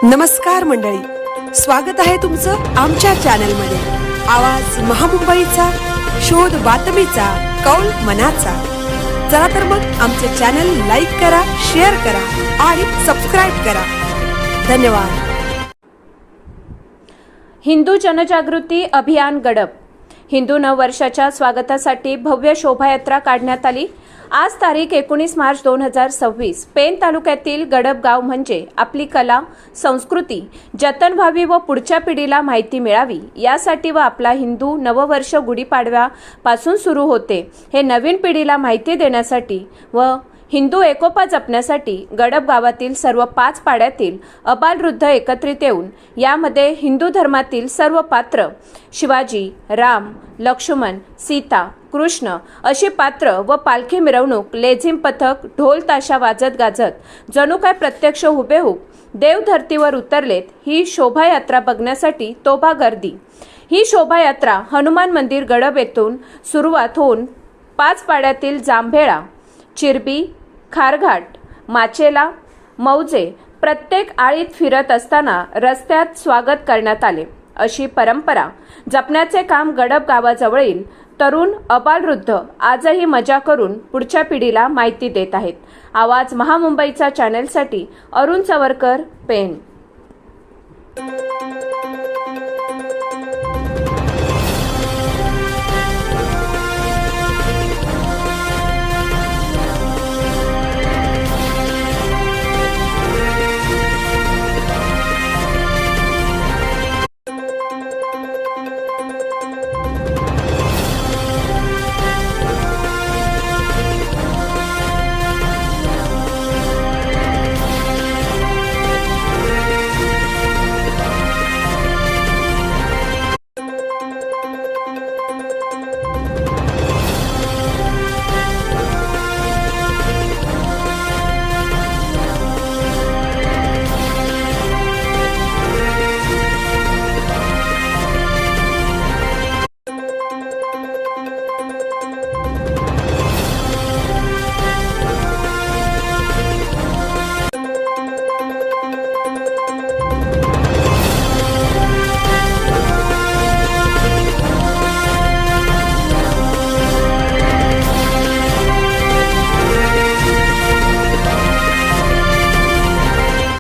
नमस्कार मंडळी, स्वागत आहे तुमचं आमच्या चॅनलमध्ये। आवाज महामुंबईचा, शोध बातमीचा, कौल मनाचा। चला तर मग आमचे चॅनल लाईक करा, शेअर करा आणि सबस्क्राइब करा। धन्यवाद। हिंदू जनजागृती अभियान गडब। हिंदू नववर्षाच्या स्वागतासाठी भव्य शोभायात्रा काढण्यात आली। आज तारीख 19 मार्च 2026 पेन तालुक्यातील गडब गाव म्हणजे आपली कला संस्कृती जतन व्हावी व पुढच्या पिढीला माहिती मिळावी यासाठी व आपला हिंदू नववर्ष गुढीपाडव्यापासून सुरू होते हे नवीन पिढीला माहिती देण्यासाठी व हिंदू एकोपा जपण्यासाठी गडब गावातील सर्व 5 पाड्यातील अबालवृद्ध एकत्रित येऊन यामध्ये हिंदू धर्मातील सर्व पात्र शिवाजी, राम, लक्ष्मण, सीता, कृष्ण अशी पात्र व पालखी मिरवणूक, लेझिम पथक, ढोल ताशा वाजत गाजत जणू काय प्रत्यक्ष हुबेहूब देव धर्तीवर उतरलेत। ही शोभायात्रा बघण्यासाठी तोबा गर्दी। ही शोभायात्रा हनुमान मंदिर गडब येथून सुरुवात होऊन 5 पाड्यातील जांभेळा, चिरबी, खारघाट, माचेला, मौजे प्रत्येक आळीत फिरत असताना रस्त्यात स्वागत करण्यात आले। अशी परंपरा जपण्याचे काम गडब गावाजवळील तरुण अबालवृद्ध आजही मजा करून पुढच्या पिढीला माहिती देत आहेत। आवाज महामुंबईचा चॅनलसाठी अरुण चवरकर, पेन।